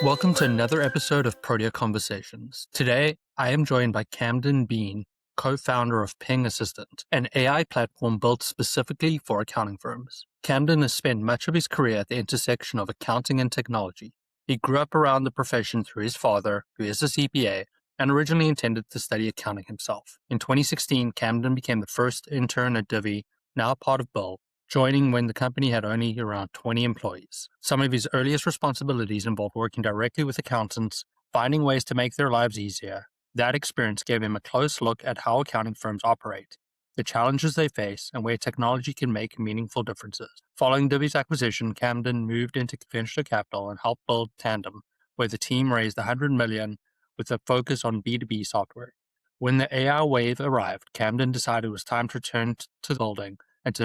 Welcome to another episode of Protea Conversations. Today, I am joined by Camden Bean, co-founder of Ping Assistant, an AI platform built specifically for accounting firms. Camden has spent much of his career at the intersection of accounting and technology. He grew up around the profession through his father, who is a CPA, and originally intended to study accounting himself. In 2016, Camden became the first intern at Divi, now part of Bill, joining when the company had only around 20 employees. Some of his earliest responsibilities involved working directly with accountants, finding ways to make their lives easier. That experience gave him a close look at how accounting firms operate, the challenges they face, and where technology can make meaningful differences. Following Divi's acquisition, Camden moved into venture capital and helped build Tandem, where the team raised $100 million with a focus on B2B software. When the AI wave arrived, Camden decided it was time to return to building and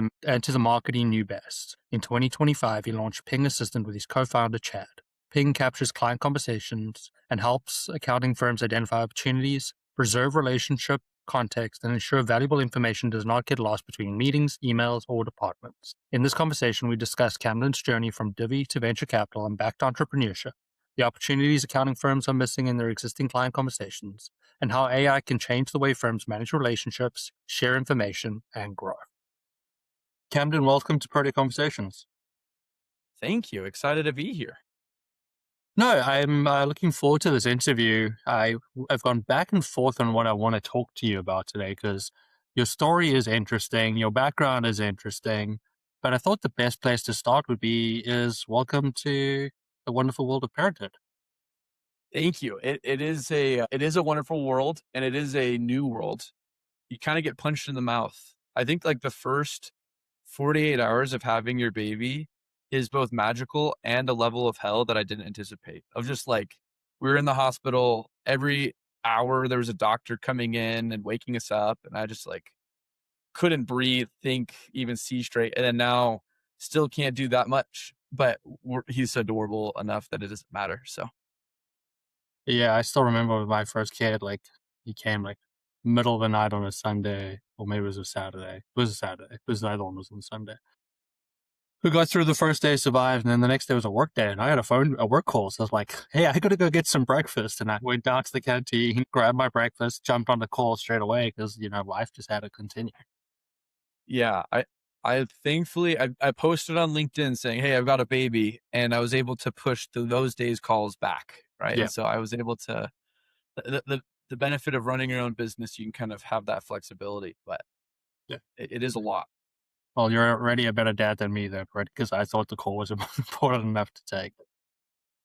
to the market he knew best. In 2025, he launched Ping Assistant with his co-founder, Chad. Ping captures client conversations and helps accounting firms identify opportunities, preserve relationship context, and ensure valuable information does not get lost between meetings, emails, or departments. In this conversation, we discuss Camden's journey from Divi to venture capital and back to entrepreneurship, the opportunities accounting firms are missing in their existing client conversations, and how AI can change the way firms manage relationships, share information, and grow. Camden, welcome to Protea Conversations. Thank you. Excited to be here. No, I'm looking forward to this interview. I've gone back and forth on what I want to talk to you about today because your story is interesting, your background is interesting, but I thought the best place to start is welcome to the wonderful world of parenthood. Thank you. It is a wonderful world, and it is a new world. You kind of get punched in the mouth. I think like the first 48 hours of having your baby is both magical and a level of hell that I didn't anticipate. Of just like, we were in the hospital every hour, there was a doctor coming in and waking us up, and I just like couldn't breathe, think, even see straight. And then now still can't do that much, but he's adorable enough that it doesn't matter. So Yeah, I still remember with my first kid, like he came like middle of the night on a Sunday, or maybe it was a Saturday. It was a Saturday because the other one was on Sunday. We got through the first day, survived, and then the next day was a work day, and I had a work call. So I was like, hey, I gotta go get some breakfast. And I went down to the canteen, grabbed my breakfast, jumped on the call straight away because, life just had to continue. yeah, I thankfully I posted on LinkedIn saying, "Hey, I've got a baby," and I was able to push those days calls back, right? Yeah. And so I was able to the benefit of running your own business, you can kind of have that flexibility, but Yeah. it is a lot. Well, you're already a better dad than me then, right? Because I thought the call was important enough to take.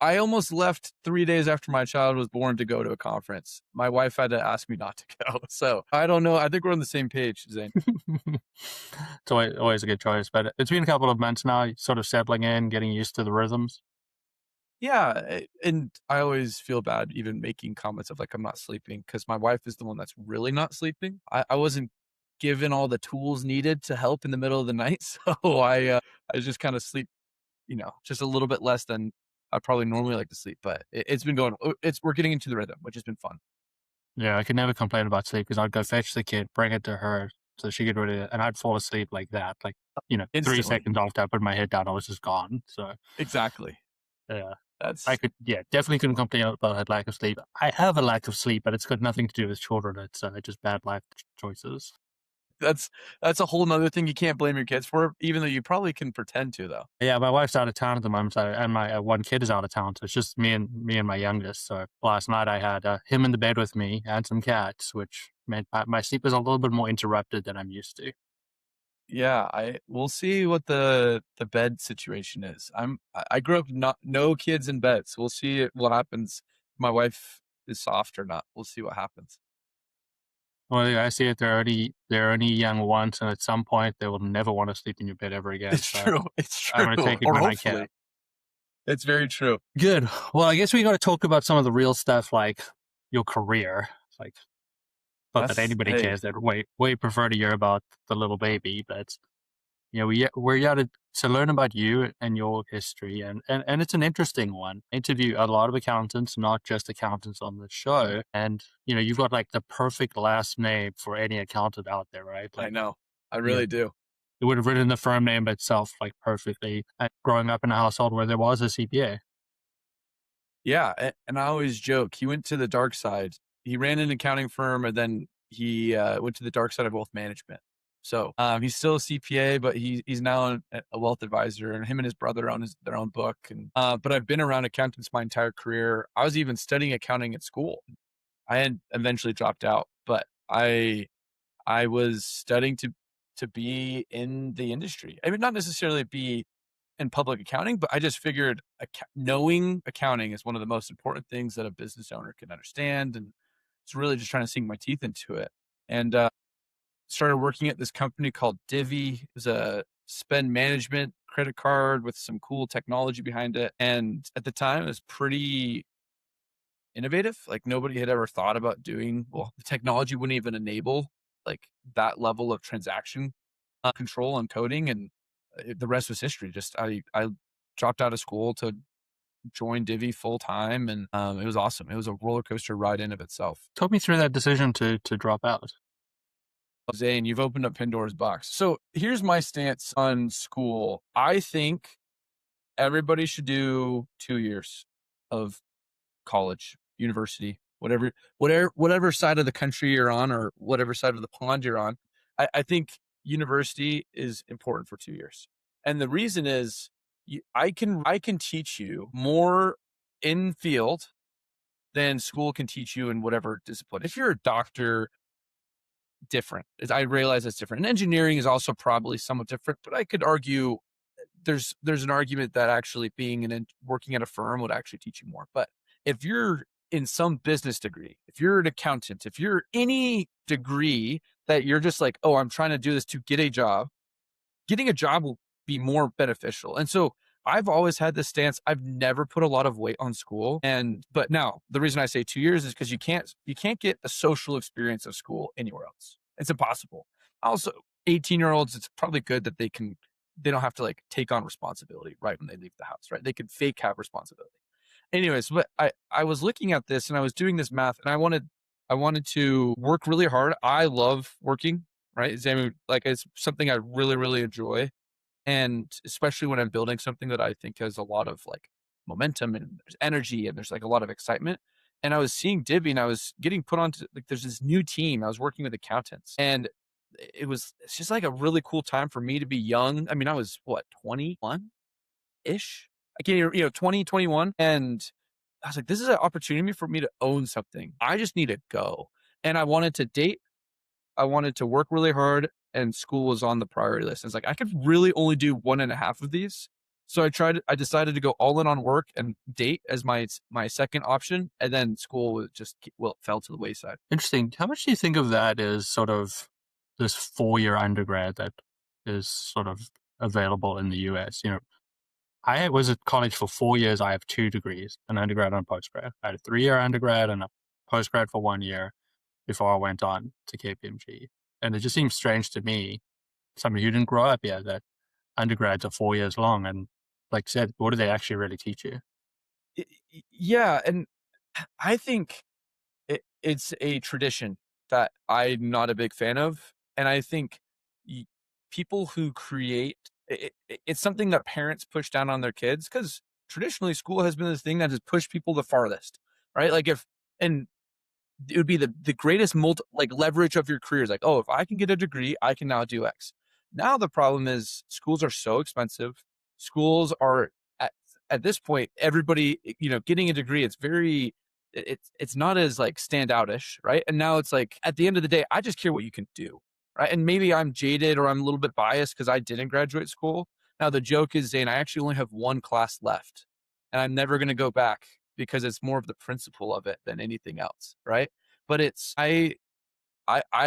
I almost left 3 days after my child was born to go to a conference. My wife had to ask me not to go. So I don't know. I think we're on the same page, Zane. It's always a good choice, but it's been a couple of months now, sort of settling in, getting used to the rhythms. Yeah, and I always feel bad even making comments of like I'm not sleeping because my wife is the one that's really not sleeping. I wasn't given all the tools needed to help in the middle of the night, so I just kind of sleep, just a little bit less than I probably normally like to sleep. But it's been going. We're getting into the rhythm, which has been fun. Yeah, I could never complain about sleep because I'd go fetch the kid, bring it to her so she could ready it, and I'd fall asleep like that. Like, 3 Instantly, seconds after I put my head down, I was just gone. So, exactly. yeah, That's definitely couldn't complain about a lack of sleep. I have a lack of sleep, but it's got nothing to do with children. It's just bad life choices. that's that's a whole nother thing you can't blame your kids for, even though you probably can pretend to though. Yeah, my wife's out of town at the moment, and my one kid is out of town, so it's just me and my youngest. So last night I had him in the bed with me and some cats, which meant my sleep was a little bit more interrupted than I'm used to. Yeah, we'll see what the bed situation is. I grew up not no kids in bed, so we'll see what happens. My wife is soft or not. We'll see what happens. Well, yeah, I see it. They're only young once, and at some point they will never want to sleep in your bed ever again. It's So true. It's I'm true. going to take it Or when I can. hopefully. It's very true. Good. Well, I guess we got to talk about some of the real stuff, like your career. Like, not that anybody Hey, cares. That way prefer to hear about the little baby, but we're here to learn about you and your history, and it's an interesting one. Interview a lot of accountants, not just accountants on the show, and you've got like the perfect last name for any accountant out there, right? I Like, know. I yeah, really do. it would have written the firm name itself like perfectly. Growing up in a household where there was a CPA. Yeah, and I always joke, he went to the dark side. He ran an accounting firm, and then he, went to the dark side of wealth management. So, he's still a CPA, but he's now a wealth advisor, and him and his brother own their own book, and, but I've been around accountants my entire career. I was even studying accounting at school. I had eventually dropped out, but I was studying to be in the industry. I mean, not necessarily be in public accounting, but I just figured knowing accounting is one of the most important things that a business owner can understand. And it's really just trying to sink my teeth into it. And started working at this company called Divi. It was a spend management credit card with some cool technology behind it. And at the time, it was pretty innovative. Like nobody had ever thought about doing, well, the technology wouldn't even enable like that level of transaction control and coding. And the rest was history. Just I dropped out of school to join Divi full time, and it was awesome. It was a roller coaster ride in of itself. Talk me through that decision to drop out. Zane, you've opened up Pandora's box. So here's my stance on school. I think everybody should do 2 years of college, university, whatever side of the country you're on, or whatever side of the pond you're on. I think university is important for 2 years. And the reason is I can teach you more in field than school can teach you in whatever discipline. If you're a doctor, different. I realize it's different. And engineering is also probably somewhat different, but I could argue there's an argument that actually being working at a firm would actually teach you more. But if you're in some business degree, if you're an accountant, if you're any degree that you're just like, oh, I'm trying to do this to get a job, getting a job will be more beneficial. And so I've always had this stance. I've never put a lot of weight on school. But now the reason I say 2 years is because you can't get the social experience of school anywhere else. It's impossible. Also, 18-year-olds, it's probably good that they don't have to like take on responsibility right when they leave the house, right? They can fake have responsibility. Anyways, but I was looking at this and I was doing this math, and I wanted to work really hard. I love working, right? Like it's something I really, really enjoy. And especially when I'm building something that I think has a lot of like momentum and there's energy and there's like a lot of excitement. And I was seeing Divi, and I was getting put onto like there's this new team. I was working with accountants, and it's just like a really cool time for me to be young. I mean, I was what, 21 ish? I can't even, 20, 21. And I was like, this is an opportunity for me to own something. I just need to go. And I wanted to date. I wanted to work really hard, and school was on the priority list. It's like, I could really only do 1.5 of these. So I decided to go all in on work and date as my second option. And then school was fell to the wayside. Interesting. How much do you think of that as sort of this 4-year undergrad that is sort of available in the US? I was at college for 4 years. I have 2 degrees, an undergrad and a postgrad. I had a 3-year undergrad and a postgrad for 1 year before I went on to KPMG. And it just seems strange to me, somebody who didn't grow up here, that undergrads are 4 years long. And like I said, what do they actually really teach you? Yeah. And I think it's a tradition that I'm not a big fan of. And I think people who create it's something that parents push down on their kids, because traditionally school has been this thing that has pushed people the farthest, right? Like and it would be the greatest leverage of your career is like, oh, if I can get a degree, I can now do X. Now the problem is schools are so expensive. Schools are at this point, everybody, getting a degree, it's not as like standoutish, right? And now it's like, at the end of the day, I just care what you can do, right? And maybe I'm jaded or I'm a little bit biased because I didn't graduate school. Now the joke is, Zane, I actually only have one class left, and I'm never going to go back because it's more of the principle of it than anything else, right? But I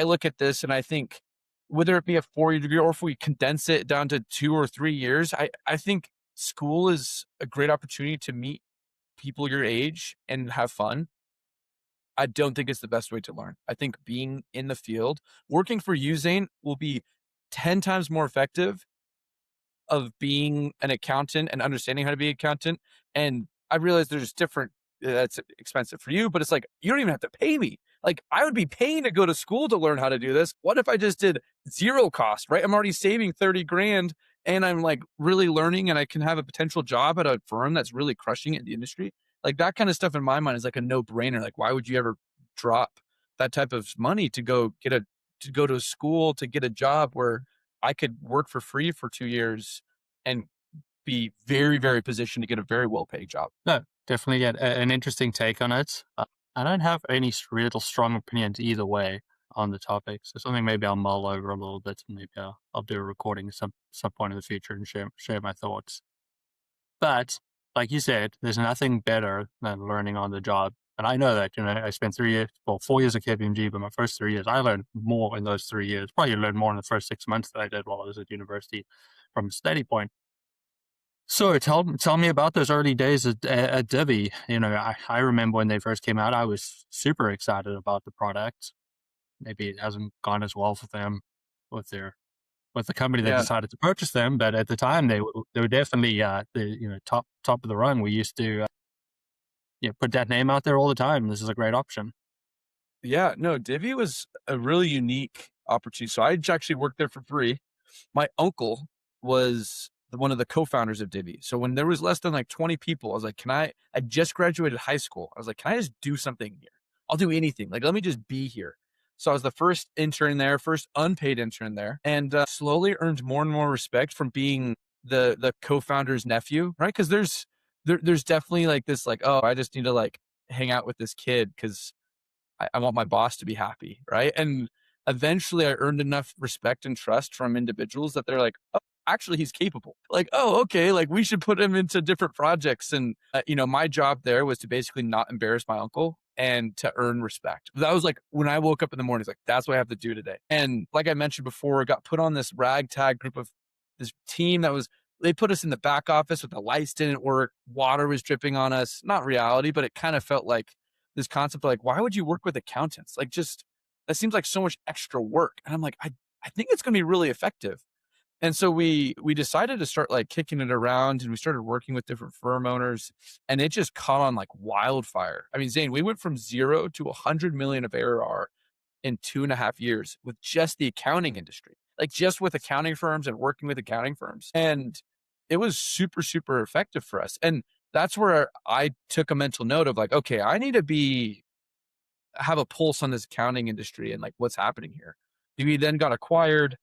look at this and I think, whether it be a 4-year degree or if we condense it down to 2 or 3 years, I think school is a great opportunity to meet people your age and have fun. I don't think it's the best way to learn. I think being in the field, working for you, Zane, will be 10 times more effective of being an accountant and understanding how to be an accountant. And I realize there's different, that's expensive for you, but it's like, you don't even have to pay me. Like, I would be paying to go to school to learn how to do this. What if I just did zero cost, right? I'm already saving 30 grand and I'm like really learning, and I can have a potential job at a firm that's really crushing it in the industry. Like that kind of stuff in my mind is like a no brainer. Like, why would you ever drop that type of money to go to school to get a job where I could work for free for 2 years and be very, very positioned to get a very well paid job. No, definitely get an interesting take on it. I don't have any real strong opinions either way on the topic. So something maybe I'll mull over a little bit, and maybe I'll do a recording some point in the future and share my thoughts. But like you said, there's nothing better than learning on the job. And I know that, I spent 3 years, well, 4 years at KPMG, but my first 3 years, I learned more in those 3 years. Probably learned more in the first 6 months than I did while I was at university from a study point. So tell me about those early days at Divi. I remember when they first came out, I was super excited about the product. Maybe it hasn't gone as well for them with the company that Yeah. decided to purchase them, but at the time they were definitely the top of the rung. We used to put that name out there all the time. This is a great option. Yeah. No, Divi was a really unique opportunity. So I actually worked there for free. My uncle was one of the co-founders of Divi. So when there was less than like 20 people, I was like, I just graduated high school. I was like, can I just do something here? I'll do anything. Like, let me just be here. So I was the first intern there, first unpaid intern there, and slowly earned more and more respect from being the co-founder's nephew, right? Because there's definitely like this, like, oh, I just need to like hang out with this kid because I want my boss to be happy, right? And eventually I earned enough respect and trust from individuals that they're like, oh, actually he's capable. Like, oh, okay, like we should put him into different projects. And, my job there was to basically not embarrass my uncle and to earn respect. That was like when I woke up in the morning, it's like, that's what I have to do today. And like I mentioned before, got put on this ragtag group of this team they put us in the back office with the lights didn't work. Water was dripping on us. Not reality, but it kind of felt like this concept of like, why would you work with accountants? Like, just that seems like so much extra work. And I'm like, I think it's going to be really effective. And so we decided to start like kicking it around, and we started working with different firm owners, and it just caught on like wildfire. I mean, Zane, we went from 0 to 100 million of ARR in 2.5 years with just the accounting industry, like just with accounting firms and working with accounting firms. And it was super, super effective for us. And that's where I took a mental note of like, okay, I need to have a pulse on this accounting industry and like what's happening here. We then got acquired.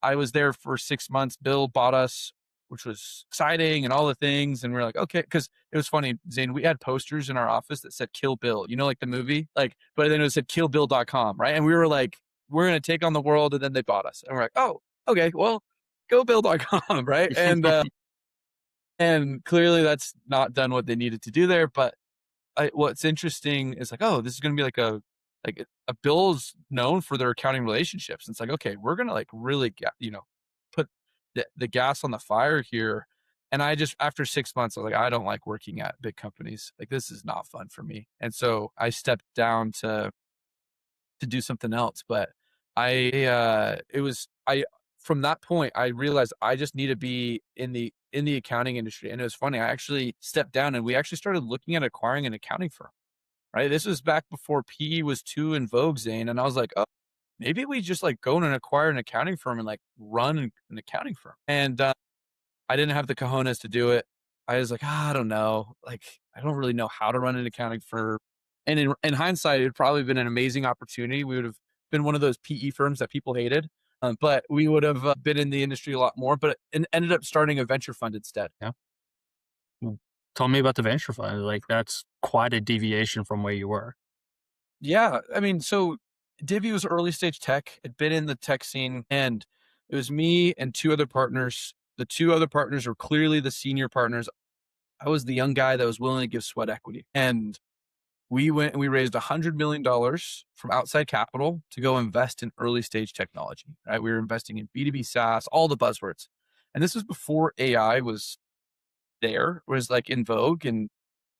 I was there for 6 months. Bill bought us, which was exciting and all the things. And we're like, okay, because it was funny, Zane, we had posters in our office that said Kill Bill, like the movie, like, but then it said killbill.com, right? And we were like, we're going to take on the world. And then they bought us. And we're like, oh, okay, well, gobill.com, right? And clearly that's not done what they needed to do there. But what's interesting is like, oh, this is going to be like a Bill's known for their accounting relationships. And it's like, okay, we're going to like really, put the gas on the fire here. And I just, after 6 months, I was like, I don't like working at big companies. Like, this is not fun for me. And so I stepped down to do something else. But from that point, I realized I just need to be in the accounting industry. And it was funny. I actually stepped down and we actually started looking at acquiring an accounting firm, right? This was back before PE was too in vogue, Zane. And I was like, oh, maybe we just like go and acquire an accounting firm and like run an accounting firm. And I didn't have the cojones to do it. I was like, I don't know. Like, I don't really know how to run an accounting firm. And in hindsight, it'd probably been an amazing opportunity. We would have been one of those PE firms that people hated, but we would have been in the industry a lot more, but it ended up starting a venture fund instead. Yeah. Tell me about the venture fund. Like, that's quite a deviation from where you were. Yeah. I mean, so Divi was early stage tech. It'd been in the tech scene, and it was me and two other partners. The two other partners were clearly the senior partners. I was the young guy that was willing to give sweat equity. And we went and we raised $100 million from outside capital to go invest in early stage technology, right? We were investing in B2B SaaS, all the buzzwords. And this was before AI was was like in vogue. And,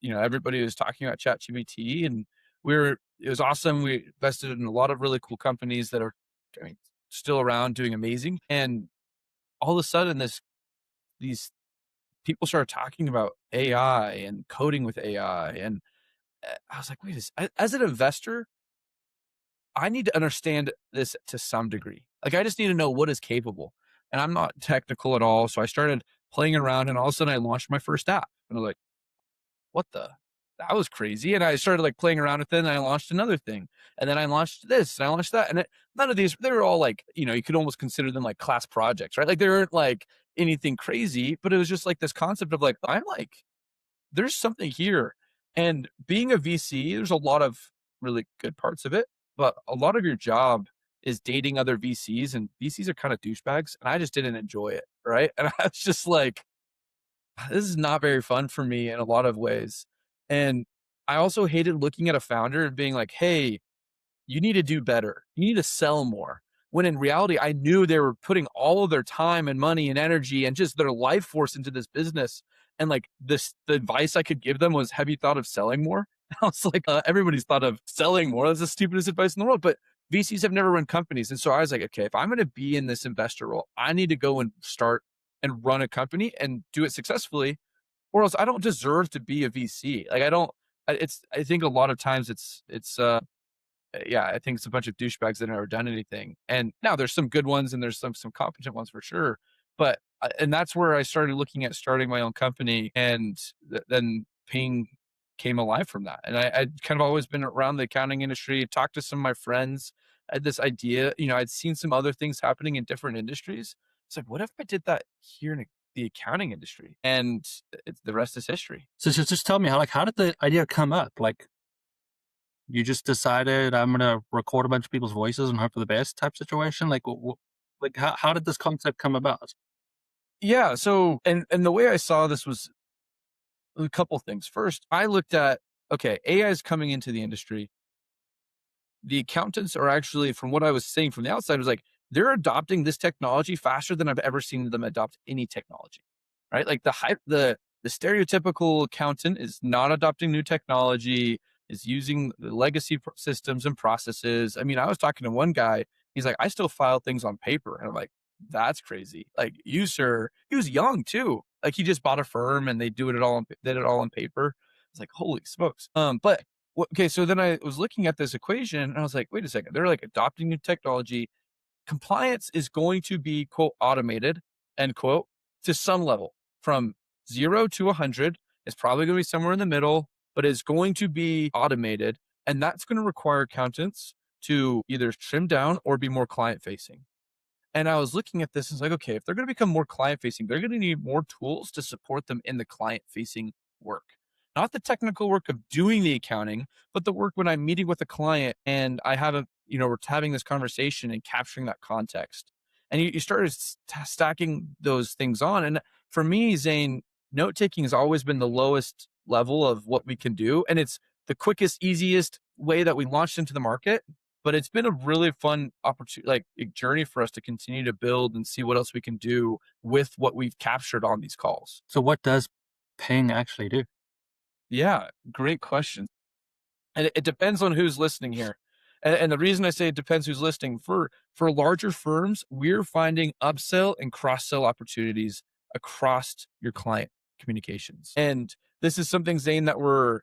everybody was talking about ChatGPT, and it was awesome. We invested in a lot of really cool companies that are, I mean, still around doing amazing. And all of a sudden these people started talking about AI and coding with AI. And I was like, wait, as an investor, I need to understand this to some degree. Like, I just need to know what is capable. And I'm not technical at all. So I started playing around, and all of a sudden I launched my first app. And I was like, what the? that was crazy. And I started like playing around with it, and I launched another thing. And then I launched this and I launched that. And none of these, they were all like, you could almost consider them like class projects, right? Like they weren't like anything crazy, but it was just like this concept of like, I'm like, there's something here. And being a VC, there's a lot of really good parts of it, but a lot of your job is dating other VCs, and VCs are kind of douchebags. And I just didn't enjoy it. Right. And I was just like, this is not very fun for me in a lot of ways. And I also hated looking at a founder and being like, hey, you need to do better. You need to sell more. When in reality, I knew they were putting all of their time and money and energy and just their life force into this business. And like the advice I could give them was, have you thought of selling more? I was like, everybody's thought of selling more. That's the stupidest advice in the world. But VCs have never run companies. And so I was like, okay, if I'm going to be in this investor role, I need to go and start and run a company and do it successfully, or else I don't deserve to be a VC. Like I don't, I think a lot of times yeah, I think it's a bunch of douchebags that have never done anything. And now there's some good ones and there's some competent ones for sure. But and that's where I started looking at starting my own company, and then Ping came alive from that. And I'd kind of always been around the accounting industry, talked to some of my friends. I had this idea, I'd seen some other things happening in different industries. It's like, what if I did that here in the accounting industry? And the rest is history. So just tell me how did the idea come up? Like, you just decided I'm gonna record a bunch of people's voices and hope for the best type situation? Like, like how did this concept come about? Yeah. So, and the way I saw this was a couple things. First, I looked at, okay, AI is coming into the industry. The accountants are actually, from what I was saying from the outside, was like, they're adopting this technology faster than I've ever seen them adopt any technology, right? Like the stereotypical accountant is not adopting new technology, is using the legacy systems and processes. I mean, I was talking to one guy, he's like, I still file things on paper. And I'm like, that's crazy. Like, you, sir, he was young too. Like, he just bought a firm and they did it all on paper. It's like, holy smokes. But okay, so then I was looking at this equation and I was like, wait a second, they're like adopting new technology. Compliance is going to be, quote, automated, end quote, to some level from 0 to 100. It's probably going to be somewhere in the middle, but it's going to be automated. And that's going to require accountants to either trim down or be more client facing. And I was looking at this and it's like, okay, if they're going to become more client facing, they're going to need more tools to support them in the client facing work. Not the technical work of doing the accounting, but the work when I'm meeting with a client and I have we're having this conversation and capturing that context. And you started stacking those things on. And for me, Zane, note taking has always been the lowest level of what we can do. And it's the quickest, easiest way that we launched into the market. But it's been a really fun opportunity, like a journey for us to continue to build and see what else we can do with what we've captured on these calls. So what does Ping actually do? Yeah, great question. And it depends on who's listening here. And the reason I say it depends who's listening, for larger firms, we're finding upsell and cross-sell opportunities across your client communications. And this is something, Zane, that we're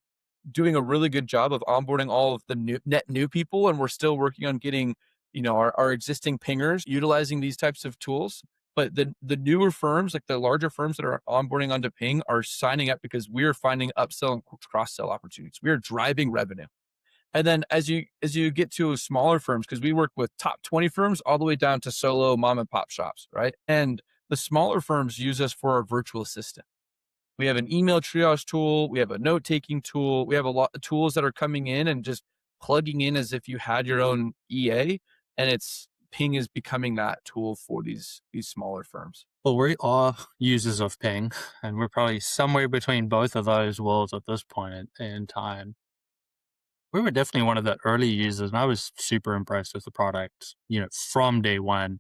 doing a really good job of onboarding all of the net new people. And we're still working on getting, our existing pingers utilizing these types of tools. But the newer firms, like the larger firms that are onboarding onto Ping, are signing up because we're finding upsell and cross-sell opportunities. We are driving revenue. And then as you get to smaller firms, because we work with top 20 firms all the way down to solo mom and pop shops, right? And the smaller firms use us for our virtual assistant. We have an email triage tool. We have a note-taking tool. We have a lot of tools that are coming in and just plugging in as if you had your own EA. And Ping is becoming that tool for these smaller firms. Well, we are users of Ping, and we're probably somewhere between both of those worlds at this point in time. We were definitely one of the early users, and I was super impressed with the product, from day one.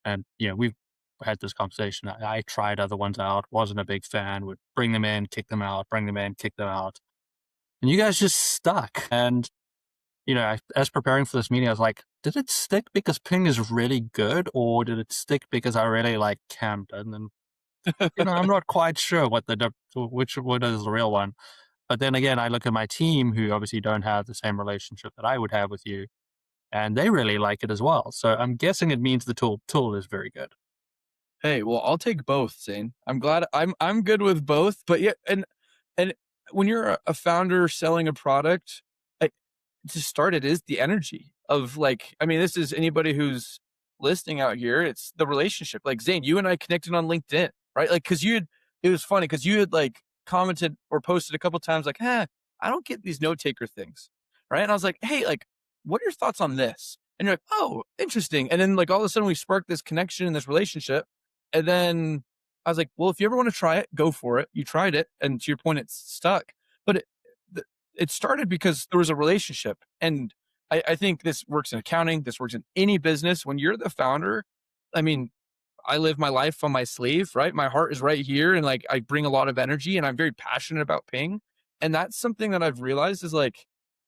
And, we've had this conversation. I tried other ones out, wasn't a big fan, would bring them in, kick them out, bring them in, kick them out. And you guys just stuck. And, as preparing for this meeting, I was like, did it stick because Ping is really good, or did it stick because I really like Camden? And, I'm not quite sure which one is the real one. But then again, I look at my team, who obviously don't have the same relationship that I would have with you, and they really like it as well. So I'm guessing it means the tool is very good. Hey, well, I'll take both, Zane. I'm glad I'm good with both, but yeah, and when you're a founder selling a product, I, to start, it is the energy of like, I mean, this is anybody who's listening out here. It's the relationship. Like Zane, you and I connected on LinkedIn, right? Like, cause it was funny because you had like commented or posted a couple times like, I don't get these note taker things. Right. And I was like, hey, like, what are your thoughts on this? And you're like, oh, interesting. And then like all of a sudden we sparked this connection and this relationship. And then I was like, well, if you ever want to try it, go for it. You tried it. And to your point, it's stuck. But it started because there was a relationship. And I think this works in accounting. This works in any business. When you're the founder, I mean, I live my life on my sleeve, right? My heart is right here. And like, I bring a lot of energy and I'm very passionate about Ping. And that's something that I've realized is like,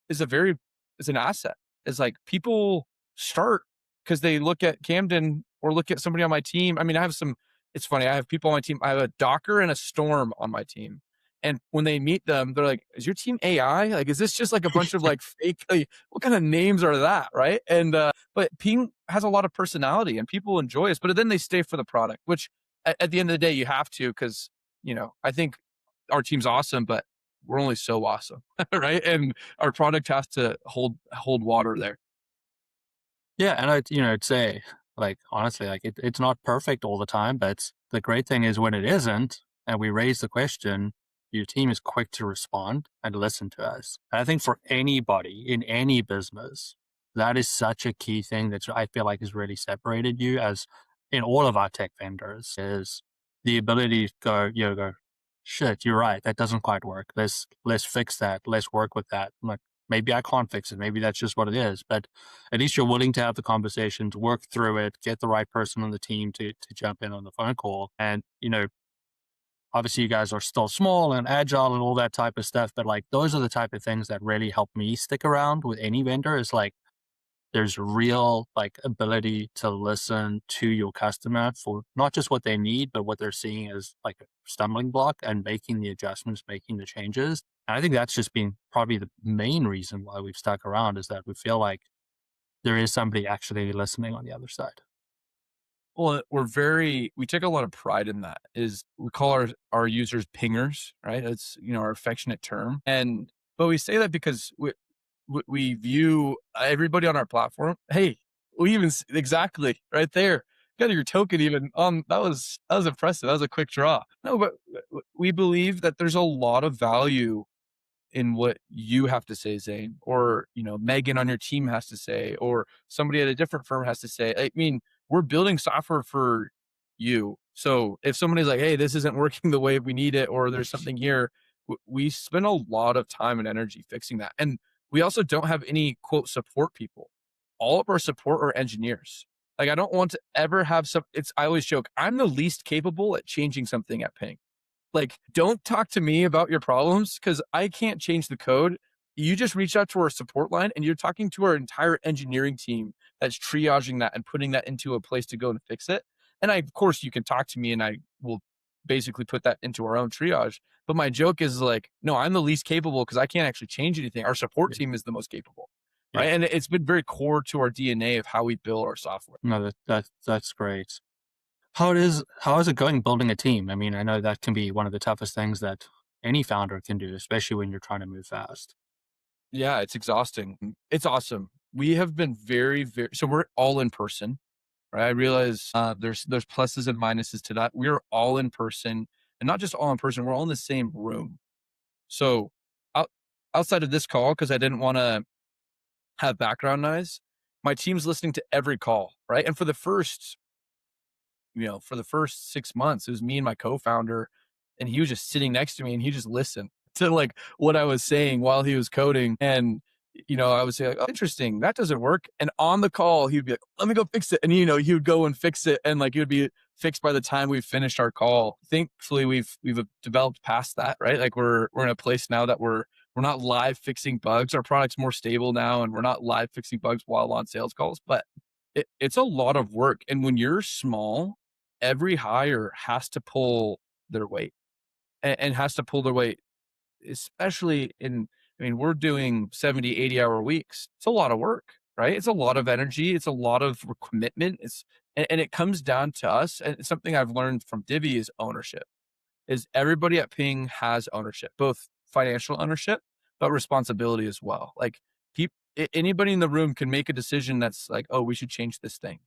is a very, is an asset. Is like people start because they look at Camden or look at somebody on my team. I mean, I have some, it's funny. I have people on my team. I have a Docker and a Storm on my team. And when they meet them, they're like, is your team AI? Like, is this just like a bunch of like fake, like, what kind of names are that? Right. And, but Ping has a lot of personality and people enjoy us, but then they stay for the product, which at the end of the day, you have to, because, I think our team's awesome, but we're only so awesome. Right. And our product has to hold water there. Yeah, and I'd say, like, honestly, like it's not perfect all the time, but the great thing is when it isn't, and we raise the question, your team is quick to respond and listen to us. And I think for anybody in any business, that is such a key thing that I feel like has really separated you as in all of our tech vendors is the ability to go, shit, you're right, that doesn't quite work. Let's fix that. Let's work with that. Like maybe I can't fix it. Maybe that's just what it is. But at least you're willing to have the conversations, work through it, get the right person on the team to jump in on the phone call. And, obviously you guys are still small and agile and all that type of stuff. But like those are the type of things that really help me stick around with any vendor is like there's real like ability to listen to your customer for not just what they need, but what they're seeing as like a stumbling block and making the adjustments, making the changes. And I think that's just been probably the main reason why we've stuck around is that we feel like there is somebody actually listening on the other side. Well, we take a lot of pride in that is we call our users pingers, right? It's, our affectionate term. But we say that because we view everybody on our platform. Hey, we even exactly right there. Got your token even on. That was impressive. That was a quick draw. No, but we believe that there's a lot of value in what you have to say, Zane, or, Megan on your team has to say, or somebody at a different firm has to say. I mean, we're building software for you. So if somebody's like, hey, this isn't working the way we need it, or there's something here, we spend a lot of time and energy fixing that. And we also don't have any quote support people. All of our support are engineers. Like I don't want to ever have I always joke, I'm the least capable at changing something at Ping. Like, don't talk to me about your problems because I can't change the code. You just reach out to our support line and you're talking to our entire engineering team that's triaging that and putting that into a place to go and fix it. And of course, you can talk to me and I will basically put that into our own triage. But my joke is like, no, I'm the least capable because I can't actually change anything. Our support Yeah. team is the most capable. Yeah. Right. And it's been very core to our DNA of how we build our software. No, that's great. How is it going building a team? I mean, I know that can be one of the toughest things that any founder can do, especially when you're trying to move fast. Yeah, it's exhausting. It's awesome. We have been very, very, so we're all in person, right? I realize there's pluses and minuses to that. We're all in person and not just all in person, we're all in the same room. So out, outside of this call, because I didn't want to have background noise, my team's listening to every call, right? And for the first 6 months, it was me and my co-founder, and he was just sitting next to me and he just listened to like what I was saying while he was coding. And, I would say like, oh, interesting, that doesn't work. And on the call, he'd be like, let me go fix it. And, he would go and fix it. And like, it would be fixed by the time we finished our call. Thankfully, we've developed past that, right? Like we're in a place now that we're not live fixing bugs. Our product's more stable now and we're not live fixing bugs while on sales calls, but it's a lot of work. And when you're small, every hire has to pull their weight and has to pull their weight, especially we're doing 70, 80-hour weeks. It's a lot of work, right? It's a lot of energy. It's a lot of commitment. And it comes down to us. And something I've learned from Divi is ownership, is everybody at Ping has ownership, both financial ownership, but responsibility as well. Like anybody in the room can make a decision that's like, oh, we should change this thing,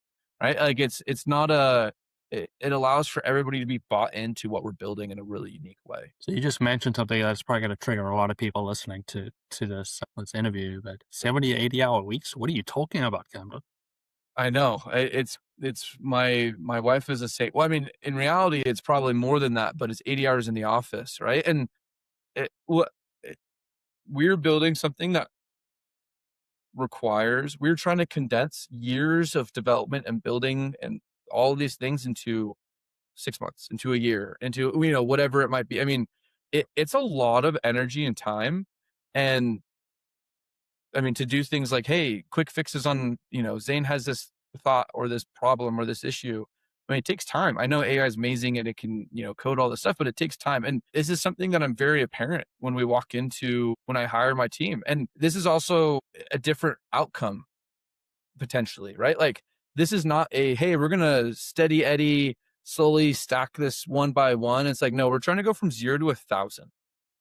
right? Like it's not it allows for everybody to be bought into what we're building in a really unique way. So you just mentioned something that's probably going to trigger a lot of people listening to this interview. But 70 to 80 hour weeks. What are you talking about, Camden? I know. It's my wife is a say. Well, I mean, in reality, it's probably more than that, but it's 80 hours in the office, right? And what we're building something that we're trying to condense years of development and building and all of these things into 6 months, into a year, into whatever it might be. I mean, it's a lot of energy and time, and I mean, to do things like, hey, quick fixes on, Zane has this thought or this problem or this issue. I mean, it takes time. I know AI is amazing and it can, code all this stuff, but it takes time. And this is something that I'm very apparent when I hire my team. And this is also a different outcome potentially, right? Like this is not hey, we're going to steady Eddie slowly stack this one by one. It's like, no, we're trying to go from 0 to 1,000,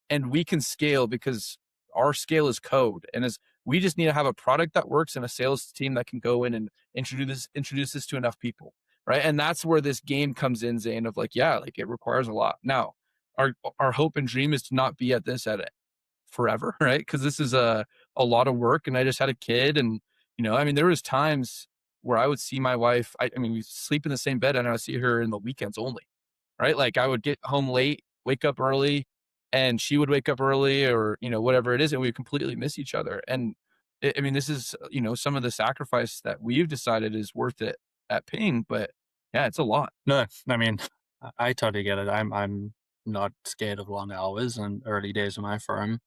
and we can scale because our scale is code. And as we just need to have a product that works and a sales team that can go in and introduce this to enough people. Right. And that's where this game comes in, Zane, of like, yeah, like it requires a lot. Now, our hope and dream is to not be at this at it forever, right? Because this is a lot of work. And I just had a kid. And, I mean, there was times where I would see my wife. I mean, we sleep in the same bed and I would see her in the weekends only. Right. Like I would get home late, wake up early, and she would wake up early or, whatever it is. And we completely miss each other. And I mean, this is, some of the sacrifice that we've decided is worth it at Ping, but yeah, it's a lot. No, I mean, I totally get it. I'm not scared of long hours and early days of my firm.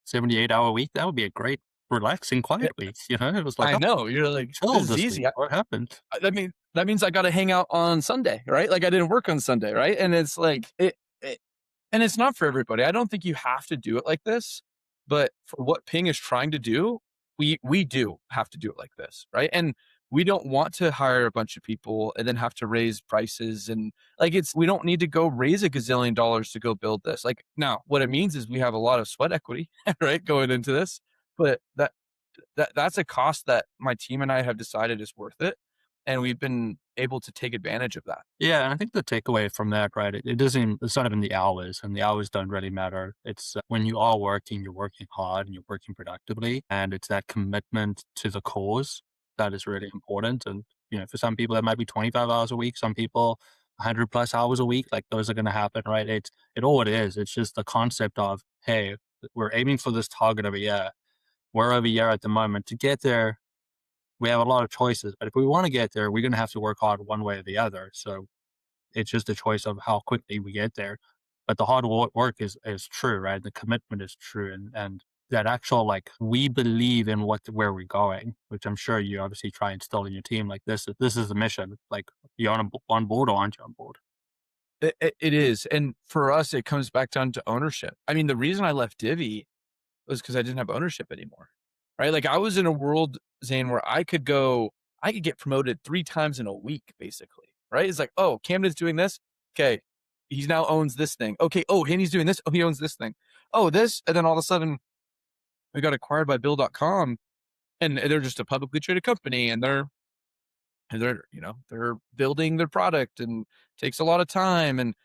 78-hour week, that would be a great, relaxing, quiet week. It was like, I oh, know. You're like, chill this is this week. easy. What happened? That means I got to hang out on Sunday, right? Like I didn't work on Sunday, right? And it's like, and it's not for everybody. I don't think you have to do it like this, but for what Ping is trying to do, we do have to do it like this, right? And we don't want to hire a bunch of people and then have to raise prices and like we don't need to go raise a gazillion dollars to go build this. Like now, what it means is we have a lot of sweat equity, right, going into this, but that's a cost that my team and I have decided is worth it, and we've been able to take advantage of that. Yeah, and I think the takeaway from that, right, it doesn't, it's not even the hours, and the hours don't really matter. It's when you are working, you're working hard and you're working productively, and it's that commitment to the cause that is really important. And, for some people, that might be 25 hours a week, some people 100 plus hours a week, like those are going to happen, right? All it is. It's just the concept of, hey, we're aiming for this target of a year. We're over a year at the moment. To get there, we have a lot of choices, but if we want to get there, we're going to have to work hard one way or the other. So it's just a choice of how quickly we get there. But the hard work is true, right? The commitment is true. And that actual, like, we believe in where we're going, which I'm sure you obviously try and instill in your team. Like this is the mission. Like, you're on board or aren't you on board? It is. And for us, it comes back down to ownership. I mean, the reason I left Divi was because I didn't have ownership anymore, right? Like I was in a world, Zane, where I could get promoted 3 times in a week, basically, right? It's like, oh, Camden's doing this. Okay. He now owns this thing. Okay. Oh, and he's doing this. Oh, he owns this thing. Oh, this. And then all of a sudden we got acquired by Bill.com, and they're just a publicly traded company, and they're building their product and takes a lot of time, and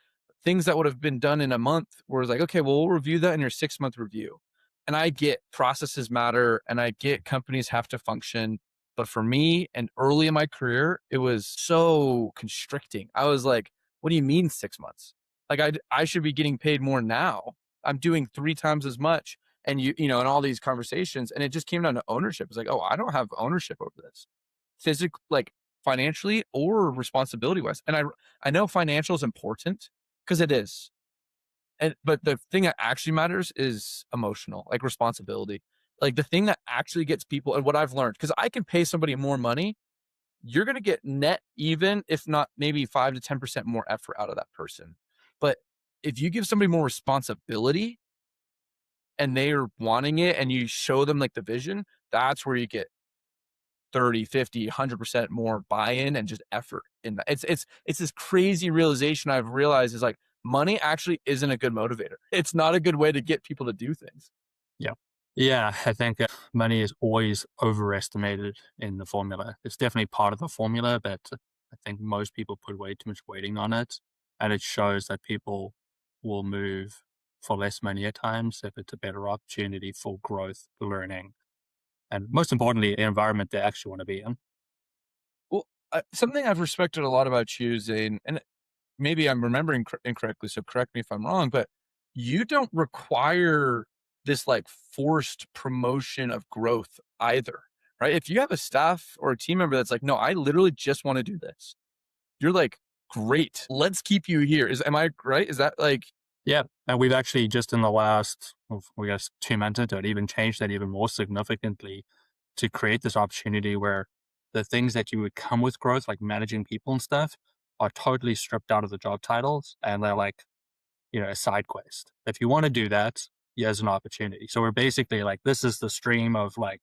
things that would have been done in a month where it's like, okay, well, we'll review that in your 6-month review. And I get processes matter and I get companies have to function. But for me and early in my career, it was so constricting. I was like, what do you mean 6 months? Like I should be getting paid more now. I'm doing 3 times as much. And in all these conversations, and it just came down to ownership. It's like, oh, I don't have ownership over this physically, like financially or responsibility wise. And I know financial is important because it is. But the thing that actually matters is emotional, like responsibility. Like the thing that actually gets people, and what I've learned, because I can pay somebody more money, you're going to get net even, if not maybe 5 to 10% more effort out of that person. But if you give somebody more responsibility and they are wanting it and you show them like the vision, that's where you get 30, 50, 100% more buy-in and just effort in that. It's this crazy realization I've realized is like, money actually isn't a good motivator. It's not a good way to get people to do things. Yeah. Yeah, I think money is always overestimated in the formula. It's definitely part of the formula, but I think most people put way too much weighting on it. And it shows that people will move for less money at times if it's a better opportunity for growth, learning, and most importantly, an environment they actually want to be in. Well, something I've respected a lot about you, Zane, and maybe I'm remembering incorrectly, so correct me if I'm wrong, but you don't require this like forced promotion of growth either, right? If you have a staff or a team member that's like, no, I literally just want to do this, you're like, great, let's keep you here. Am I right? Is that like, Yeah. And we've actually just in the last, we guess, 2 months into it, even changed that even more significantly to create this opportunity where the things that you would come with growth, like managing people and stuff, are totally stripped out of the job titles and they're like, a side quest. If you want to do that, here's an opportunity. So we're basically like, this is the stream of like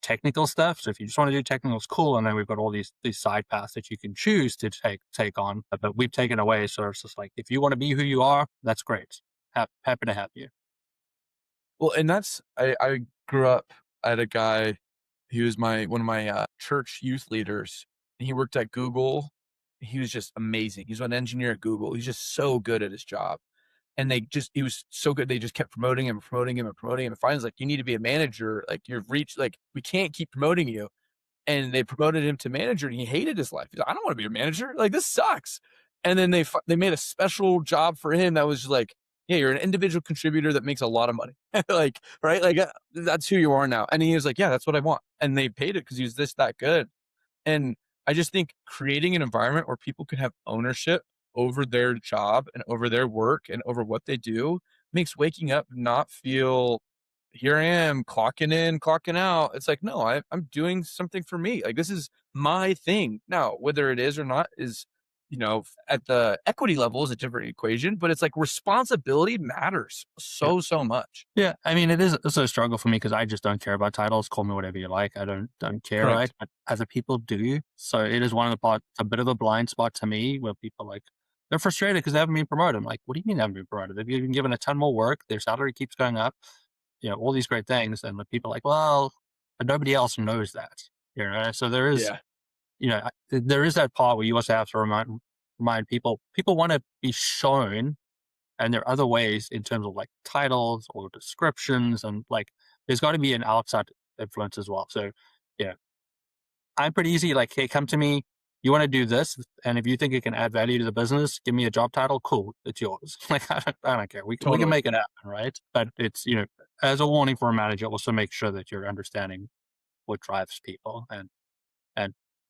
technical stuff. So if you just want to do technical, it's cool. And then we've got all these side paths that you can choose to take on. But we've taken away. So it's just like, if you want to be who you are, that's great. Happy to have you. well, and that's, I grew up, I had a guy, he was one of my church youth leaders, and he worked at Google. He was just amazing. He's an engineer at Google. He's just so good at his job. And he was so good. They just kept promoting him, promoting him, and promoting him. And finally, it's like, you need to be a manager. Like, you've reached, like, we can't keep promoting you. And they promoted him to manager, and he hated his life. He's like, I don't want to be a manager. Like, this sucks. And then they made a special job for him that was like, yeah, you're an individual contributor that makes a lot of money. Like, right? Like, that's who you are now. And he was like, yeah, that's what I want. And they paid it because he was that good. And I just think creating an environment where people can have ownership over their job and over their work and over what they do makes waking up not feel, here I am clocking in, clocking out. It's like, no, I'm doing something for me. Like, this is my thing. Now, whether it is or not is, at the equity level is a different equation, but it's like responsibility matters Yeah. so much. Yeah. I mean, it's a struggle for me because I just don't care about titles. Call me whatever you like. I don't care, right? Correct. But other people do. So it is one of the parts, a bit of a blind spot to me where people like, they're frustrated because they haven't been promoted. I'm like, what do you mean they haven't been promoted? They've been given a ton more work. Their salary keeps going up. All these great things. And the people are like, well, but nobody else knows that. So there is, Yeah, there is that part where you also have to remind people want to be shown, and there are other ways in terms of like titles or descriptions, and like there's got to be an outside influence as well. So yeah, I'm pretty easy. Like, hey, come to me. You want to do this, and if you think it can add value to the business, give me a job title. Cool, it's yours. Like I don't care. We can totally. make it happen, right? But it's as a warning for a manager, also make sure that you're understanding what drives people, and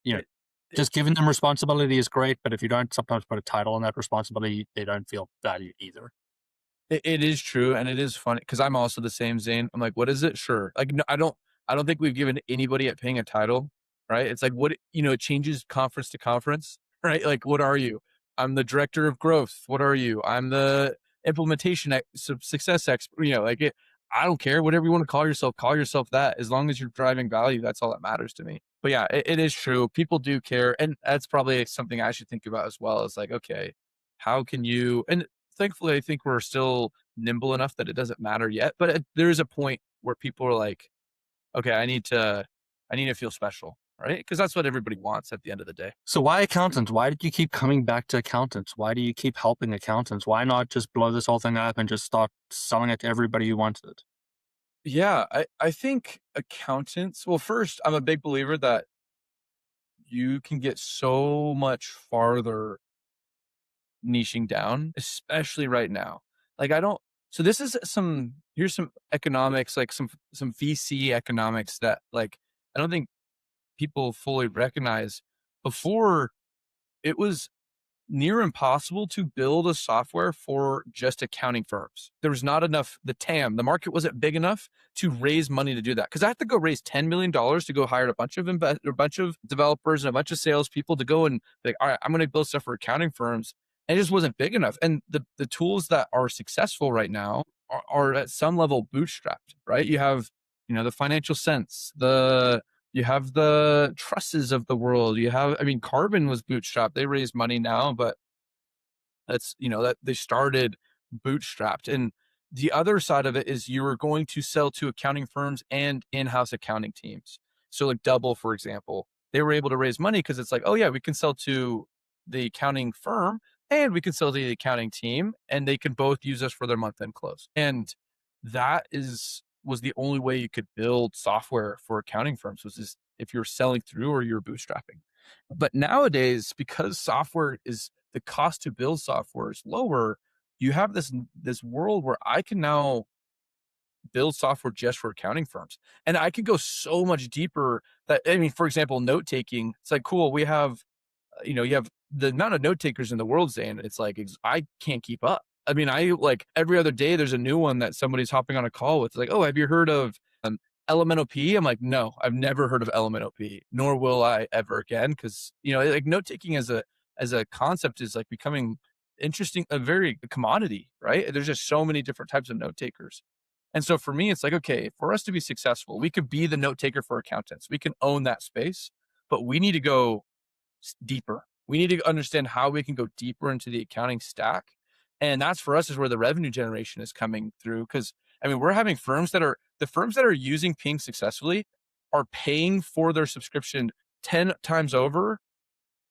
you know It, just giving them responsibility is great. But if you don't sometimes put a title on that responsibility, they don't feel valued either. it is true, and it is funny because I'm also the same, Zane. I'm like, what is it? Sure. Like, no, I don't think we've given anybody at paying a title, right? It's like, what, it changes conference to conference, right? Like, what are you? I'm the director of growth. What are you? I'm the implementation success expert. Like I don't care. Whatever you want to call yourself that. As long as you're driving value, that's all that matters to me. But yeah, it is true. People do care, and that's probably something I should think about as well. Is like, okay, how can you? And thankfully, I think we're still nimble enough that it doesn't matter yet. But there is a point where people are like, okay, I need to feel special, right? Because that's what everybody wants at the end of the day. So why accountants? Why did you keep coming back to accountants? Why do you keep helping accountants? Why not just blow this whole thing up and just start selling it to everybody who wants it? Yeah, I think accountants. Well, first, I'm a big believer that you can get so much farther niching down, especially right now. Like, I don't. So this is here's some economics, like some VC economics that, like, I don't think people fully recognize. Before, it was near impossible to build a software for just accounting firms. There was not enough, the TAM, the market wasn't big enough to raise money to do that. Because I have to go raise $10 million to go hire a bunch of developers and a bunch of salespeople to go and be like, all right, I'm going to build stuff for accounting firms. And it just wasn't big enough. And the tools that are successful right now are at some level bootstrapped, right? You have, the Financial Sense, you have the trusses of the world. You have, I mean, Carbon was bootstrapped. They raised money now, but that they started bootstrapped. And the other side of it is you were going to sell to accounting firms and in-house accounting teams. So like Double, for example, they were able to raise money because it's like, oh yeah, we can sell to the accounting firm and we can sell to the accounting team, and they can both use us for their month end close. And that was the only way you could build software for accounting firms, was just if you're selling through or you're bootstrapping. But nowadays, because software is the cost to build software is lower, you have this world where I can now build software just for accounting firms. And I could go so much deeper that, I mean, for example, note taking, it's like, cool, we have, you have the amount of note takers in the world, Zane. It's like, I can't keep up. I mean, I like every other day, there's a new one that somebody's hopping on a call with. It's like, oh, have you heard of Elemental P? I'm like, no, I've never heard of Elemental P, nor will I ever again. Cause like note taking as a concept is like becoming interesting, a very commodity, right? There's just so many different types of note takers. And so for me, it's like, okay, for us to be successful, we could be the note taker for accountants. We can own that space, but we need to go deeper. We need to understand how we can go deeper into the accounting stack. And that's for us is where the revenue generation is coming through. Cause I mean, we're having the firms that are using Ping successfully are paying for their subscription 10 times over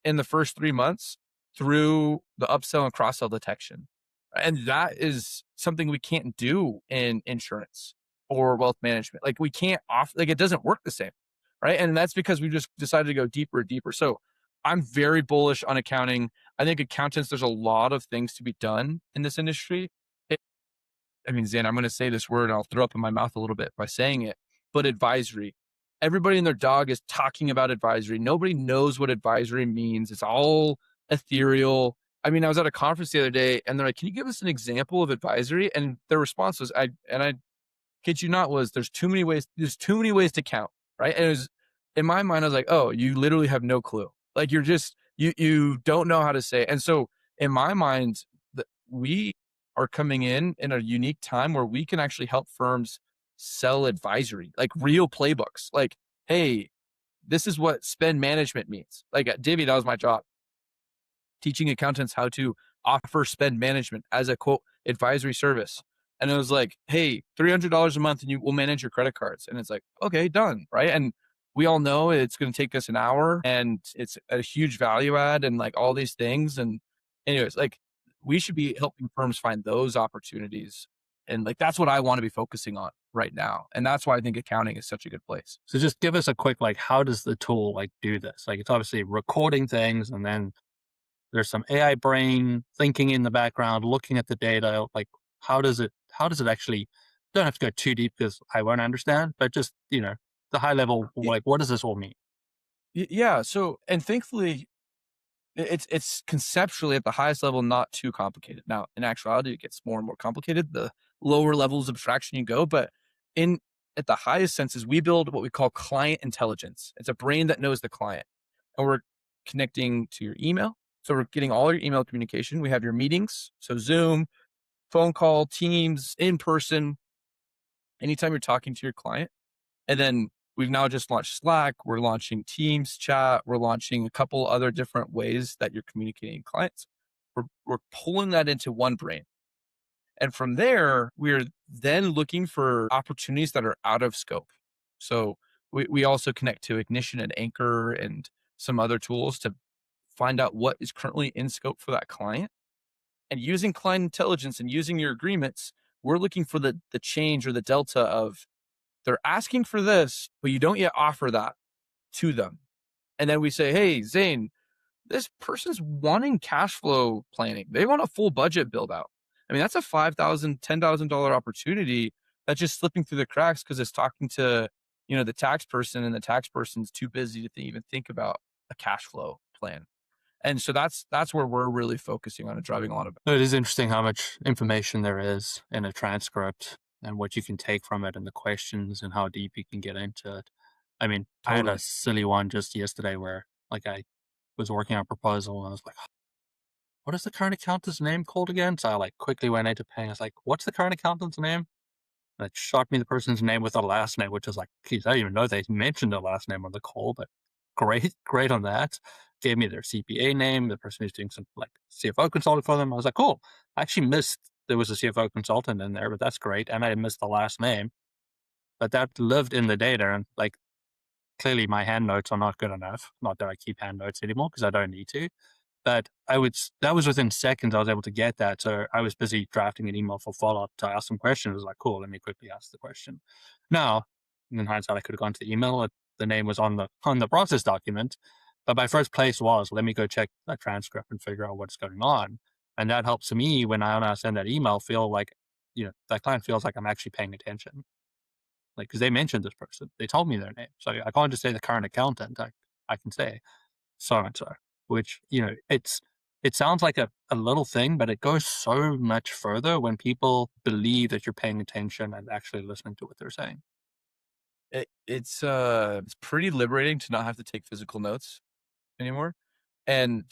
in the first 3 months through the upsell and cross sell detection. And that is something we can't do in insurance or wealth management. Like we can't like it doesn't work the same. Right. And that's because we just decided to go deeper and deeper. So I'm very bullish on accounting. I think accountants, there's a lot of things to be done in this industry. I mean, Zan, I'm going to say this word and I'll throw up in my mouth a little bit by saying it, but advisory. Everybody and their dog is talking about advisory. Nobody knows what advisory means. It's all ethereal. I mean, I was at a conference the other day and they're like, can you give us an example of advisory? And their response was, I kid you not, was there's too many ways to count. Right. And it was in my mind, I was like, oh, you literally have no clue. Like you're just, you don't know how to say. And so in my mind, we are coming in a unique time where we can actually help firms sell advisory, like real playbooks. Like, hey, this is what spend management means. Like at Divi, that was my job, teaching accountants how to offer spend management as a quote advisory service. And it was like, hey, $300 a month and you will manage your credit cards. And it's like, okay, done. Right. And we all know it's going to take us an hour and it's a huge value add and like all these things. And anyways, like we should be helping firms find those opportunities. And like, that's what I want to be focusing on right now. And that's why I think accounting is such a good place. So just give us a quick, like, how does the tool like do this? Like it's obviously recording things and then there's some AI brain thinking in the background, looking at the data. Like how does it actually, don't have to go too deep because I won't understand, but just, the high level, like what does this all mean? Yeah. So, and thankfully, it's conceptually at the highest level not too complicated. Now, in actuality, it gets more and more complicated the lower levels of abstraction you go. But in at the highest senses, we build what we call client intelligence. It's a brain that knows the client, and we're connecting to your email. So we're getting all your email communication. We have your meetings, so Zoom, phone call, Teams, in person. Anytime you're talking to your client, and then we've now just launched Slack. We're launching Teams chat. We're launching a couple other different ways that you're communicating with clients. We're pulling that into one brain. And from there, we're then looking for opportunities that are out of scope. So we also connect to Ignition and Anchor and some other tools to find out what is currently in scope for that client. And using client intelligence and using your agreements, we're looking for the change or the delta of they're asking for this, but you don't yet offer that to them. And then we say, hey, Zane, this person's wanting cash flow planning. They want a full budget build out. I mean, that's a $5,000, $10,000 opportunity that's just slipping through the cracks because it's talking to, the tax person and the tax person's too busy to even think about a cash flow plan. And so that's where we're really focusing on and driving a lot of. It is interesting how much information there is in a transcript and what you can take from it and the questions and how deep you can get into it. I mean, I had a Totally. silly one just yesterday where like I was working on a proposal and I was like, what is the current accountant's name called again? So I like quickly went into Ping. I was like, what's the current accountant's name? And it shot me the person's name with the last name, which is like, geez, I didn't even know they mentioned the last name on the call, but great on that. Gave me their CPA name, the person who's doing some like CFO consulting for them. I was like, cool. I actually missed there was a CFO consultant in there, but that's great. And I missed the last name, but that lived in the data. And like clearly my hand notes are not good enough. Not that I keep hand notes anymore because I don't need to. But that was within seconds I was able to get that. So I was busy drafting an email for follow up to ask some questions. I was like, cool, let me quickly ask the question. Now, in hindsight, I could have gone to the email. The name was on the process document, but my first place was let me go check that transcript and figure out what's going on. And that helps me when I send that email feel like that client feels like I'm actually paying attention. Like because they mentioned this person, they told me their name, so I can't just say the current accountant. I can say so and so, which, it sounds like a little thing, but it goes so much further when people believe that you're paying attention and actually listening to what they're saying. It's pretty liberating to not have to take physical notes anymore. And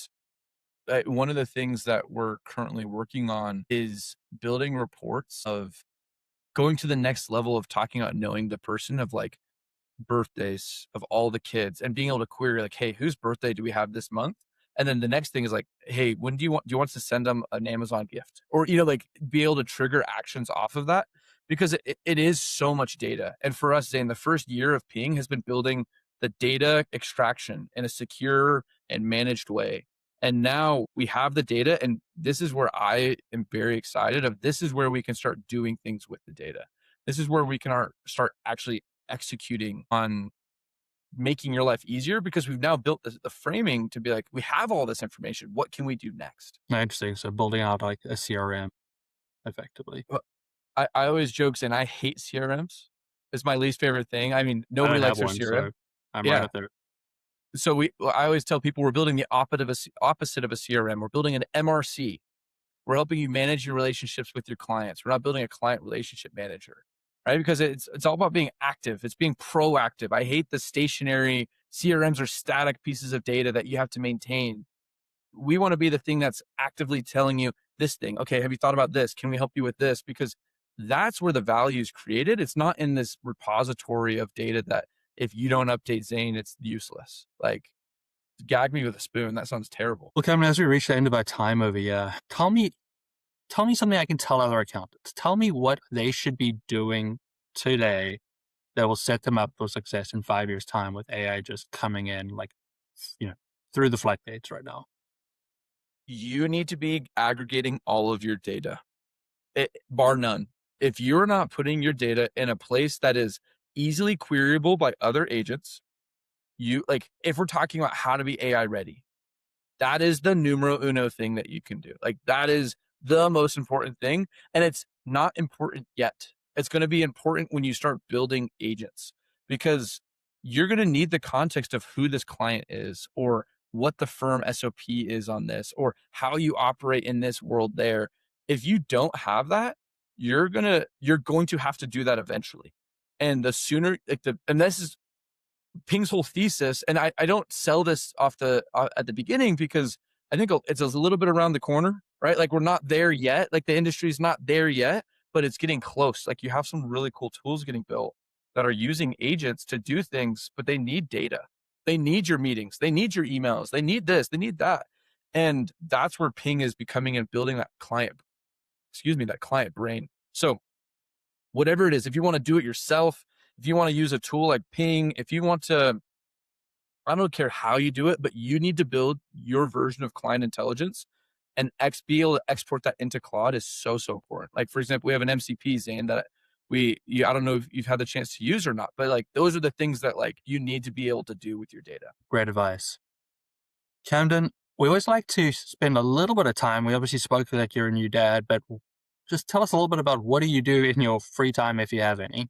one of the things that we're currently working on is building reports of going to the next level of talking about knowing the person of like birthdays of all the kids and being able to query like, hey, whose birthday do we have this month? And then the next thing is like, hey, when do you want to send them an Amazon gift? Or, like be able to trigger actions off of that because it is so much data. And for us, Zane, the first year of Ping has been building the data extraction in a secure and managed way. And now we have the data. And this is where I am very excited of this is where we can start doing things with the data. This is where we can start actually executing on making your life easier because we've now built the framing to be like, we have all this information. What can we do next? Interesting. So building out like a CRM effectively. Well, I always joke saying I hate CRMs. It's my least favorite thing. I mean, I nobody don't have likes their one, CRM. so I'm right Yeah. up there. So I always tell people we're building the opposite of a CRM. We're building an MRC. We're helping you manage your relationships with your clients. We're not building a client relationship manager, right? Because it's all about being active. It's being proactive. I hate the stationary CRMs or static pieces of data that you have to maintain. We want to be the thing that's actively telling you this thing. Okay, have you thought about this? Can we help you with this? Because that's where the value is created. It's not in this repository of data that if you don't update Zane, it's useless. Like, gag me with a spoon. That sounds terrible. Well, Cameron, as we reach the end of our time over here, tell me something I can tell other accountants. Tell me what they should be doing today that will set them up for success in 5 years' time with AI just coming in like, you know, through the floodgates right now. You need to be aggregating all of your data, bar none. If you're not putting your data in a place that is easily queryable by other agents, if we're talking about how to be AI ready, that is the numero uno thing that you can do. Like that is the most important thing. And it's not important yet. It's going to be important when you start building agents because you're going to need the context of who this client is or what the firm SOP is on this or how you operate in this world there. If you don't have that, you're going to have to do that eventually. And the sooner and this is Ping's whole thesis, and I don't sell this off at the beginning because I think it's a little bit around the corner, right? Like we're not there yet. Like the industry's not there yet, but it's getting close. Like you have some really cool tools getting built that are using agents to do things, but they need data. They need your meetings. They need your emails. They need this. They need that. And that's where Ping is becoming and building that client brain. So whatever it is, if you want to do it yourself, if you want to use a tool like Ping, if you want to, I don't care how you do it, but you need to build your version of client intelligence and be able to export that into Claude is so, so important. Like, for example, we have an MCP, Zane, that I don't know if you've had the chance to use or not, but like, those are the things that like you need to be able to do with your data. Great advice. Camden, we always like to spend a little bit of time. We obviously spoke that you're a new dad, but just tell us a little bit about what do you do in your free time if you have any?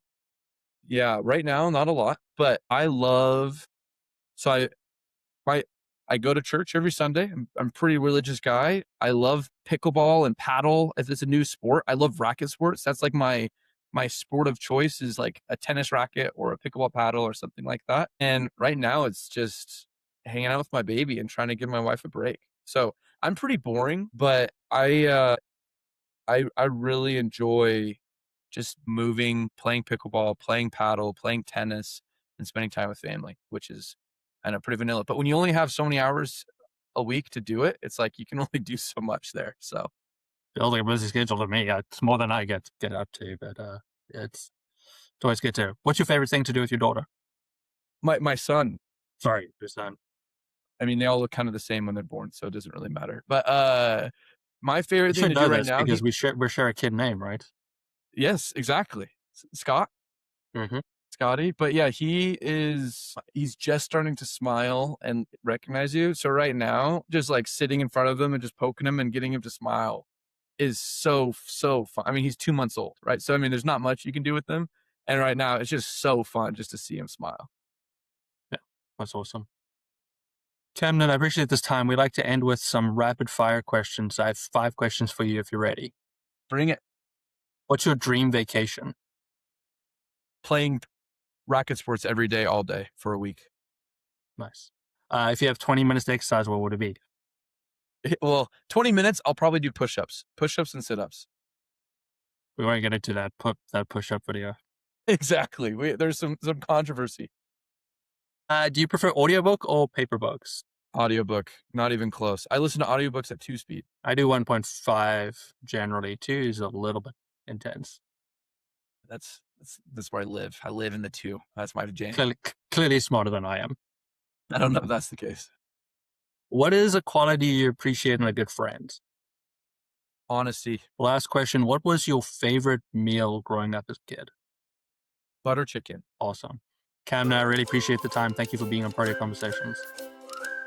Yeah, right now, not a lot, but so I go to church every Sunday. I'm a pretty religious guy. I love pickleball and paddle. If it's a new sport, I love racket sports. That's like my sport of choice is like a tennis racket or a pickleball paddle or something like that. And right now it's just hanging out with my baby and trying to give my wife a break. So I'm pretty boring, but I really enjoy just moving, playing pickleball, playing paddle, playing tennis, and spending time with family, which is I know, pretty vanilla. But when you only have so many hours a week to do it, it's like you can only do so much there. So Feels like a busy schedule to me. It's more than I get up to, but it's always good to. What's your favorite thing to do with your daughter? my son, Sorry, your son. I mean, they all look kind of the same when they're born, so it doesn't really matter. But my You favorite thing should to know do right this now, because we share a kid name, right? yes, exactly, Scott. Mm-hmm. Scotty. But yeah, he's just starting to smile and recognize you. So right now, just like sitting in front of him and just poking him and getting him to smile is so fun. I mean, he's 2 months old, right? So I mean, there's not much you can do with them. And right now, it's just so fun just to see him smile. Yeah, that's awesome. Camden, I appreciate this time. We like to end with some rapid fire questions. I have 5 questions for you if you're ready. Bring it. What's your dream vacation? Playing racket sports every day, all day for a week. Nice. If you have 20 minutes to exercise, what would it be? Well, 20 minutes, I'll probably do push-ups and sit-ups. We won't get into that push-up video. Exactly. There's some controversy. Do you prefer audiobook or paper books? Audiobook, not even close. I listen to audiobooks at 2 speed. I do 1.5 generally. 2 is a little bit intense. That's where I live. I live in the 2. That's my jam. Clearly smarter than I am. I don't know if that's the case. What is a quality you appreciate in a good friend? Honesty. Last question. What was your favorite meal growing up as a kid? Butter chicken. Awesome. Camden, I really appreciate the time. Thank you for being on Protea Conversations.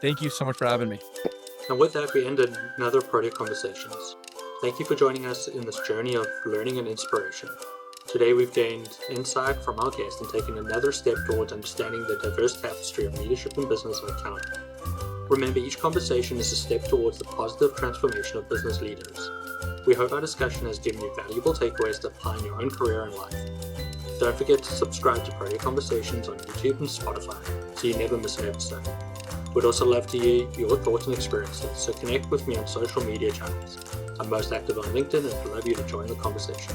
Thank you so much for having me. And with that, we ended another Protea Conversations. Thank you for joining us in this journey of learning and inspiration. Today, we've gained insight from our guest and taken another step towards understanding the diverse tapestry of leadership and business and accounting. Remember, each conversation is a step towards the positive transformation of business leaders. We hope our discussion has given you valuable takeaways to apply in your own career and life. Don't forget to subscribe to Protea Conversations on YouTube and Spotify so you never miss an episode. We'd also love to hear your thoughts and experiences, so connect with me on social media channels. I'm most active on LinkedIn and would love you to join the conversation.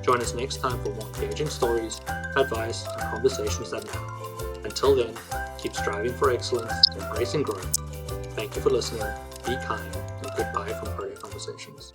Join us next time for more engaging stories, advice, and conversations that matter. Until then, keep striving for excellence, embracing growth. Thank you for listening, be kind, and goodbye from Protea Conversations.